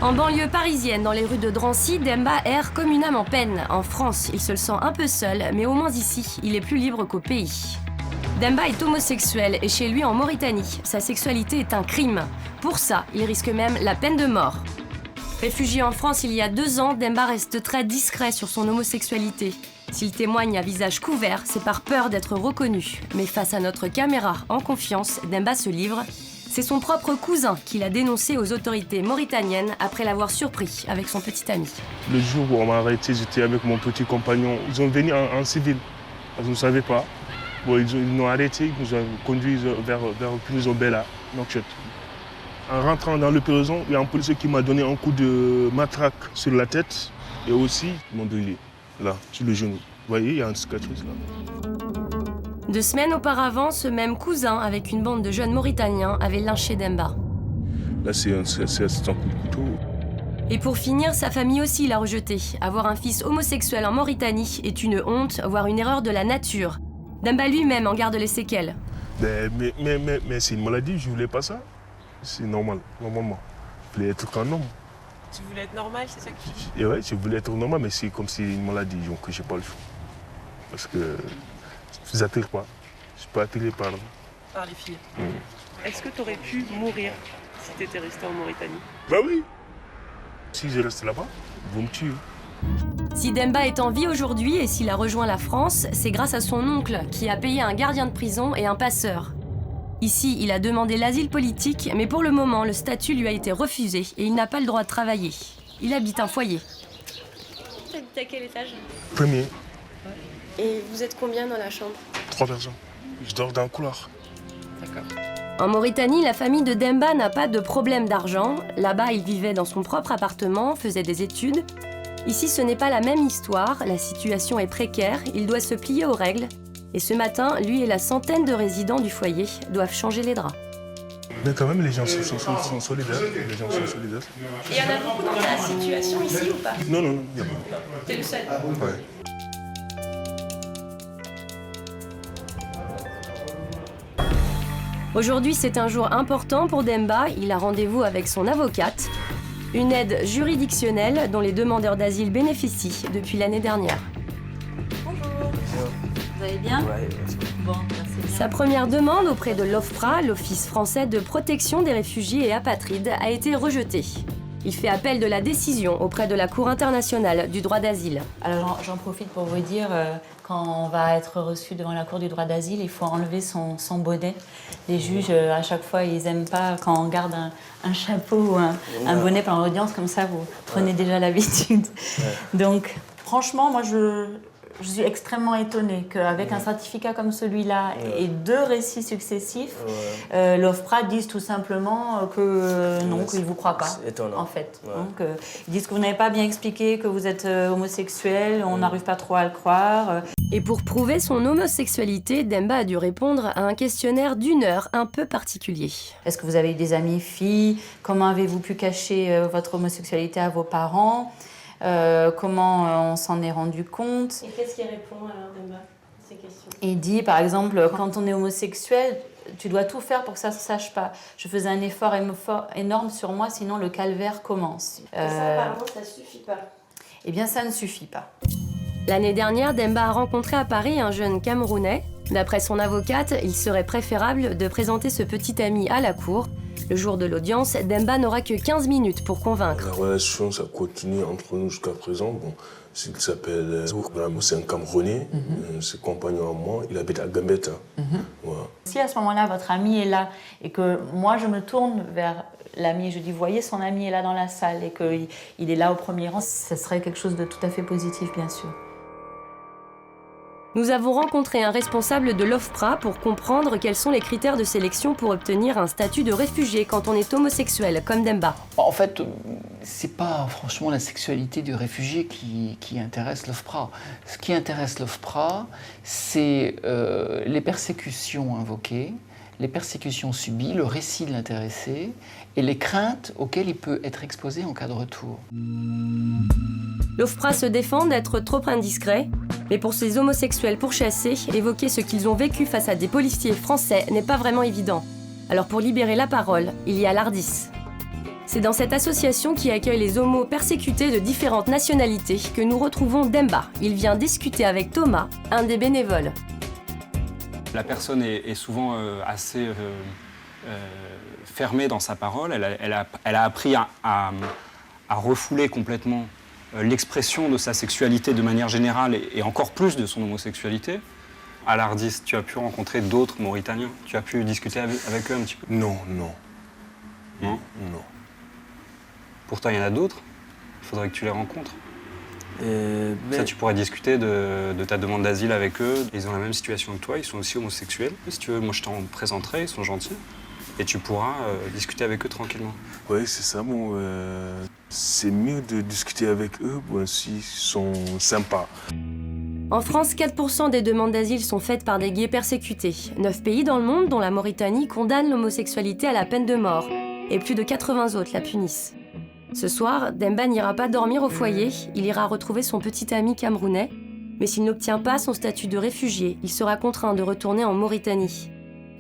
En banlieue parisienne, dans les rues de Drancy, Demba erre comme une âme en peine. En France, il se le sent un peu seul, mais au moins ici, il est plus libre qu'au pays. Demba est homosexuel et chez lui en Mauritanie, sa sexualité est un crime. Pour ça, il risque même la peine de mort. Réfugié en France il y a 2 ans, Demba reste très discret sur son homosexualité. S'il témoigne à visage couvert, c'est par peur d'être reconnu. Mais face à notre caméra, en confiance, Demba se livre. C'est son propre cousin qui l'a dénoncé aux autorités mauritaniennes après l'avoir surpris avec son petit ami. Le jour où on m'a arrêté, j'étais avec mon petit compagnon. Ils ont venu en civil, parce qu'ils ne savaient pas. Bon, ils nous ont arrêtés, ils nous ont conduits vers prison Bella, Nouakchott. En rentrant dans le prison, il y a un policier qui m'a donné un coup de matraque sur la tête et aussi ils m'ont brûlé, là, sur le genou. Vous voyez, il y a une cicatrice là. 2 semaines auparavant, ce même cousin, avec une bande de jeunes Mauritaniens, avait lynché Demba. Là, c'est un coup de couteau. Et pour finir, sa famille aussi l'a rejeté. Avoir un fils homosexuel en Mauritanie est une honte, voire une erreur de la nature. Demba lui-même en garde les séquelles. Mais c'est une maladie, je ne voulais pas ça. C'est normal, normalement. Je voulais être qu'un homme. Tu voulais être normal, c'est ça que tu dis? Et ouais, je voulais être normal, mais c'est comme si une maladie, donc je n'ai pas le choix. Parce que je ne attire pas. Je ne suis pas attiré Par les filles. Est-ce que tu aurais pu mourir si tu étais resté en Mauritanie? Bah oui. Si je reste là-bas, vous me tuez. Si Demba est en vie aujourd'hui et s'il a rejoint la France, c'est grâce à son oncle qui a payé un gardien de prison et un passeur. Ici, il a demandé l'asile politique, mais pour le moment, le statut lui a été refusé et il n'a pas le droit de travailler. Il habite un foyer. Tu habites à quel étage? Premier, Et vous êtes combien dans la chambre? 3 personnes. Je dors dans le couloir. D'accord. En Mauritanie, la famille de Demba n'a pas de problème d'argent. Là-bas, il vivait dans son propre appartement, faisait des études. Ici, ce n'est pas la même histoire, la situation est précaire, il doit se plier aux règles. Et ce matin, lui et la centaine de résidents du foyer doivent changer les draps. Mais quand même, les gens sont solidaires. Les gens sont solidaires. Et il y en a beaucoup dans ta situation ici ou pas? Non, il n'y a pas. T'es le seul? Ouais. Aujourd'hui, c'est un jour important pour Demba. Il a rendez-vous avec son avocate. Une aide juridictionnelle dont les demandeurs d'asile bénéficient depuis l'année dernière. Bonjour. Vous allez bien? Ouais, Bon, c'est bien. Sa première demande auprès de l'OFPRA, l'Office français de protection des réfugiés et apatrides, a été rejetée. Il fait appel de la décision auprès de la Cour internationale du droit d'asile. Alors j'en profite pour vous dire, quand on va être reçu devant la Cour du droit d'asile, il faut enlever son bonnet. Les juges, à chaque fois, ils n'aiment pas quand on garde un chapeau ou un bonnet pendant l'audience, comme ça vous prenez déjà l'habitude. Donc franchement, moi je suis extrêmement étonnée qu'avec un certificat comme celui-là et 2 récits successifs, l'OFPRA dise tout simplement que non, qu'ils ne vous croient pas, c'est étonnant. en fait. Ouais. Donc, ils disent que vous n'avez pas bien expliqué que vous êtes homosexuel, on n'arrive pas trop à le croire. Et pour prouver son homosexualité, Demba a dû répondre à un questionnaire d'1 heure un peu particulier. Est-ce que vous avez eu des amies filles? Comment avez-vous pu cacher votre homosexualité à vos parents? Comment on s'en est rendu compte? Et qu'est-ce qu'il répond alors, Demba, à ces questions? Il dit, par exemple, quand on est homosexuel, tu dois tout faire pour que ça ne se sache pas. Je faisais un effort énorme sur moi, sinon le calvaire commence. Et ça, apparemment, ça suffit pas. Eh bien, ça ne suffit pas. L'année dernière, Demba a rencontré à Paris un jeune Camerounais. D'après son avocate, il serait préférable de présenter ce petit ami à la cour. Le jour de l'audience, Demba n'aura que 15 minutes pour convaincre. La relation, ça continue entre nous jusqu'à présent. Bon, il s'appelle c'est un Camerounais, c'est compagnon à moi, il habite à Gambetta. Voilà. Si à ce moment-là, votre ami est là et que moi, je me tourne vers l'ami et je dis, voyez, son ami est là dans la salle et qu'il est là au premier rang, ce serait quelque chose de tout à fait positif, bien sûr. Nous avons rencontré un responsable de l'OFPRA pour comprendre quels sont les critères de sélection pour obtenir un statut de réfugié quand on est homosexuel, comme Demba. En fait, c'est pas franchement la sexualité du réfugié qui intéresse l'OFPRA. Ce qui intéresse l'OFPRA, c'est les persécutions invoquées, les persécutions subies, le récit de l'intéressé et les craintes auxquelles il peut être exposé en cas de retour. L'OFPRA se défend d'être trop indiscret, mais pour ces homosexuels pourchassés, évoquer ce qu'ils ont vécu face à des policiers français n'est pas vraiment évident. Alors pour libérer la parole, il y a l'ARDIS. C'est dans cette association qui accueille les homos persécutés de différentes nationalités que nous retrouvons Demba. Il vient discuter avec Thomas, un des bénévoles. La personne est souvent assez fermée dans sa parole. Elle a appris à refouler complètement l'expression de sa sexualité de manière générale et encore plus de son homosexualité. À l'Ardis, tu as pu rencontrer d'autres Mauritaniens? Tu as pu discuter avec eux un petit peu? Non. Non? Non. Pourtant, il y en a d'autres. Il faudrait que tu les rencontres. Mais Ça, tu pourrais discuter de ta demande d'asile avec eux. Ils ont la même situation que toi, ils sont aussi homosexuels. Si tu veux, moi je t'en présenterai, ils sont gentils. Et tu pourras discuter avec eux tranquillement. oui, c'est ça. Bon, c'est mieux de discuter avec eux s'ils sont sympas. En France, 4% des demandes d'asile sont faites par des gays persécutés. 9 pays dans le monde, dont la Mauritanie, condamnent l'homosexualité à la peine de mort. Et plus de 80 autres la punissent. Ce soir, Demba n'ira pas dormir au foyer, il ira retrouver son petit ami camerounais. Mais s'il n'obtient pas son statut de réfugié, il sera contraint de retourner en Mauritanie.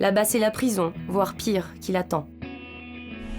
Là-bas, c'est la prison, voire pire, qui l'attend.